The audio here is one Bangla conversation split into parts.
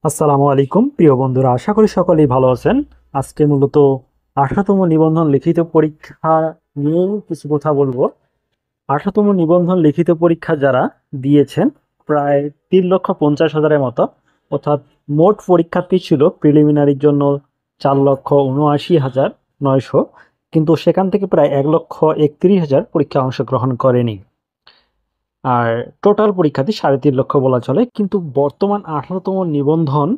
আসসালামু আলাইকুম প্রিয় বন্ধুরা, আশা করি সকলেই ভালো আছেন। আজকে মূলত 18তম নিবন্ধন লিখিত পরীক্ষা নিয়ে কিছু কথা বলবো। 18তম নিবন্ধন লিখিত পরীক্ষা যারা দিয়েছেন প্রায় 3,50,000-এর মতো, অর্থাৎ মোট পরীক্ষার্থী ছিল প্রিলিমিনারির জন্য 4,79,900, কিন্তু সেখান থেকে প্রায় 1,31,000 পরীক্ষা অংশগ্রহণ করেনি। আর টোটাল পরীক্ষার্থী 3.5 লক্ষ বলা চলে। কিন্তু বর্তমান 18তম নিবন্ধন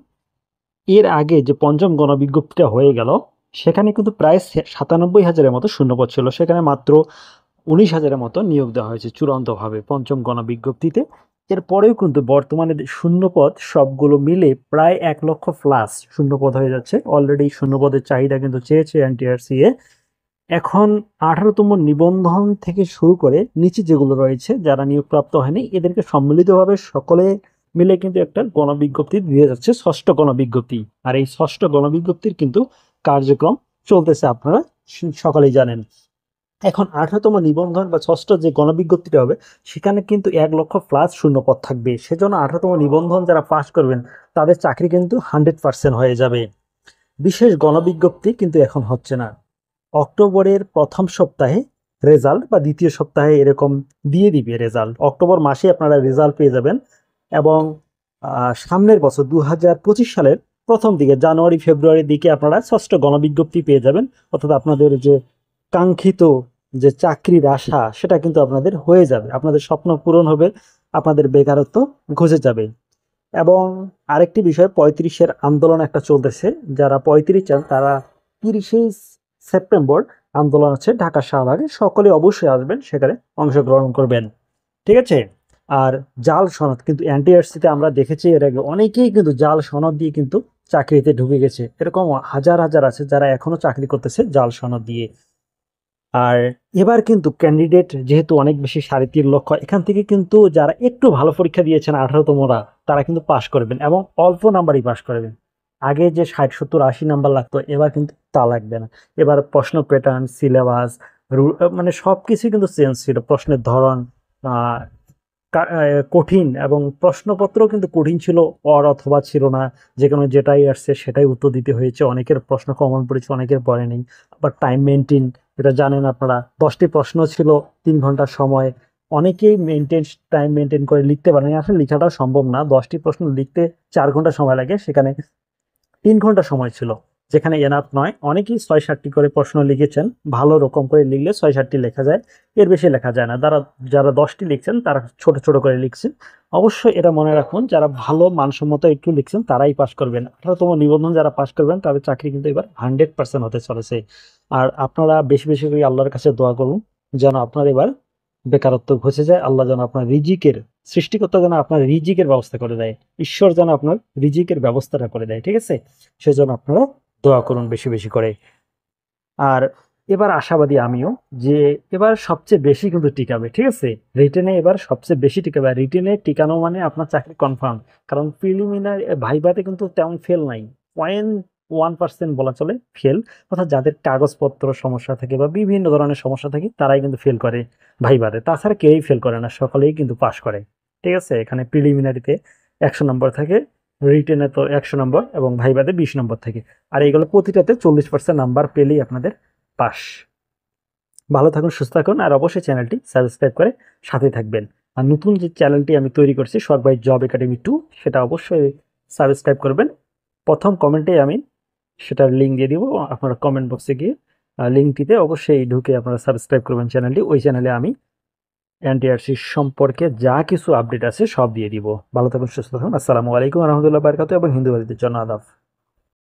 এর আগে যে পঞ্চম গণবিজ্ঞপ্তিটা হয়ে গেল, সেখানে কিন্তু প্রায় 97,000-এর মতো শূন্যপদ ছিল। সেখানে মাত্র 19,000-এর মতো নিয়োগ দেওয়া হয়েছে চূড়ান্তভাবে পঞ্চম গণবিজ্ঞপ্তিতে। এরপরেও কিন্তু বর্তমানে শূন্যপদ সবগুলো মিলে প্রায় 1 লক্ষ প্লাস শূন্যপদ হয়ে যাচ্ছে। অলরেডি শূন্যপদের চাহিদা কিন্তু চেয়েছে এনটিআরসিএ। এখন 18তম নিবন্ধন থেকে শুরু করে নিচে যেগুলো রয়েছে যারা নিয়োগপ্রাপ্ত হয়নি, এদেরকে সম্মিলিতভাবে সকলে মিলে কিন্তু একটা গণবিজ্ঞপ্তি দিয়ে যাচ্ছে, ষষ্ঠ গণবিজ্ঞপ্তি। আর এই ষষ্ঠ গণবিজ্ঞপ্তির কিন্তু কার্যক্রম চলতেছে, আপনারা সকলেই জানেন। এখন 18তম নিবন্ধন বা ষষ্ঠ যে গণবিজ্ঞপ্তিটা হবে, সেখানে কিন্তু 1 লক্ষ প্লাস শূন্যপদ থাকবে। সেজন্য 18তম নিবন্ধন যারা পাস করবেন তাদের চাকরি কিন্তু 100% হয়ে যাবে। বিশেষ গণবিজ্ঞপ্তি কিন্তু এখন হচ্ছে না। অক্টোবরের প্রথম সপ্তাহে রেজাল্ট বা দ্বিতীয় সপ্তাহে এরকম দিয়ে দিবে রেজাল্ট। অক্টোবর মাসে আপনারা রেজাল্ট পেয়ে যাবেন এবং সামনের বছর 2025 সালের প্রথম দিকে জানুয়ারি ফেব্রুয়ারির দিকে আপনারা ষষ্ঠ গণবিজ্ঞপ্তি পেয়ে যাবেন। অর্থাৎ আপনাদের যে কাঙ্ক্ষিত যে চাকরির আশা, সেটা কিন্তু আপনাদের হয়ে যাবে, আপনাদের স্বপ্ন পূরণ হবে, আপনাদের বেকারত্ব ঘুচে যাবে। এবং আরেকটি বিষয়, 35-এর আন্দোলন একটা চলতেছে। যারা 35 চান তারা 30শে সেপ্টেম্বর আন্দোলন আছে ঢাকা শাহবাগে, সকলে অবশ্যই আসবেন, সেখানে অংশগ্রহণ করবেন। ঠিক আছে। আর জাল সনদ কিন্তু এনটিআরসিতে আমরা দেখেছি এর আগে অনেকেই কিন্তু জাল সনদ দিয়ে কিন্তু চাকরিতে ঢুকে গেছে। এরকম হাজার হাজার আছে যারা এখনো চাকরি করতেছে জাল সনদ দিয়ে। আর এবার কিন্তু ক্যান্ডিডেট যেহেতু অনেক বেশি, 3.5 লক্ষ, এখান থেকে কিন্তু যারা একটু ভালো পরীক্ষা দিয়েছেন 18তমরা, তারা কিন্তু পাশ করবেন এবং অল্প নাম্বারই পাশ করবেন। আগে যে 60, 70, 80 নাম্বার লাগতো, এবার কিন্তু তা লাগবে না। এবার প্রশ্ন প্যাটার্ন, সিলেবাস, মানে সবকিছু কিন্তু চেঞ্জ ছিল। প্রশ্নের ধরন আহ, কঠিন, এবং প্রশ্নপত্র কিন্তু কঠিন ছিল, অথবা ছিল না। যেখানে যেটাই আসছে সেটাই উত্তর দিতে হয়েছে। অনেকের প্রশ্ন কমন পড়েছে, অনেকের পড়ে নেই। আবার টাইম মেনটেন, এটা জানেন আপনারা, 10টি প্রশ্ন ছিল, 3 ঘন্টার সময়। অনেকেই টাইম মেনটেন করে লিখতে পারেনি। আসলে লেখাটাও সম্ভব না, 10টি প্রশ্ন লিখতে 4 ঘন্টা সময় লাগে, সেখানে 3 ঘন্টা সময় ছিল, যেখানে এনাফ নয়। অনেকেই 6-7টি করে প্রশ্ন লিখেছেন, ভালো রকম করে লিখলে 6-7টি লেখা যায়, এর বেশি লেখা যায় না। যারা 10টি লিখছেন তারা ছোট ছোট করে লিখছেন। অবশ্যই এটা মনে রাখুন, যারা ভালো মানসম্মত একটু লিখছেন তারাই পাশ করবেন। 18তম নিবন্ধন যারা পাশ করবেন তাদের চাকরি কিন্তু এবার 100% হতে চলেছে। আর আপনারা বেশি বেশি করে আল্লাহর কাছে দোয়া করুন যেন আপনার এবার বেকারত্ব ঘুচে যায়। আল্লাহ যেন আপনার রিজিকের, সৃষ্টিকর্তা যেন আপনার রিজিকের ব্যবস্থা করে দেয়। ঈশ্বর যেন আপনার রিজিকের ব্যবস্থাটা করে দেয়। ঠিক আছে। সেজন্য আপনারা দোয়া করুন বেশি বেশি করে। আর এবার আশাবাদী আমিও, যে এবার সবচেয়ে বেশি কিন্তু টিকাবে। ঠিক আছে। রিটেনে এবার সবচেয়ে বেশি টিকাবে। আর রিটেনে টিকানো মানে আপনার চাকরি কনফার্ম। কারণ প্রিলিমিনারি ভাইভাতে কিন্তু তেমন ফেল নাই, 0.1% বলা চলে ফেল। অর্থাৎ যাদের কাগজপত্র সমস্যা থাকে বা বিভিন্ন ধরনের সমস্যা থাকে তারাই কিন্তু ফেল করে ভাইভাতে, তাছাড়া কেউই ফেল করে না, সকলেই কিন্তু পাশ করে। ঠিক আছে। এখানে প্রিলিমিনারিতে 100 নম্বর থাকে, রিটেনে তো 100 নম্বর, এবং ভাইভাতে 20 নম্বর থাকে। আর এইগুলো প্রতিটাতে 40% নাম্বার পেলেই আপনাদের পাস। ভালো থাকুন, সুস্থ থাকুন, আর অবশ্যই চ্যানেলটি সাবস্ক্রাইব করে সাথে থাকবেন। আর নতুন যে চ্যানেলটি আমি তৈরি করছি শখ ভাই জব একাডেমি 2, সেটা অবশ্যই সাবস্ক্রাইব করবেন। প্রথম কমেন্টে আমি সেটার লিঙ্ক দিয়ে দিব, আপনারা কমেন্ট বক্সে গিয়ে লিঙ্কটিতে অবশ্যই ঢুকে আপনারা সাবস্ক্রাইব করবেন চ্যানেলটি। ওই চ্যানেলে আমি এনটিআরসি সম্পর্কে যা কিছু আপডেট আছে সব দিয়ে দিব। ভালো থাকুন, সুস্থ থাকুন। আসসালামু আলাইকুম রহমতুল্লাহ বারকাত, এবং হিন্দু ভাইদের জন্য আদাব।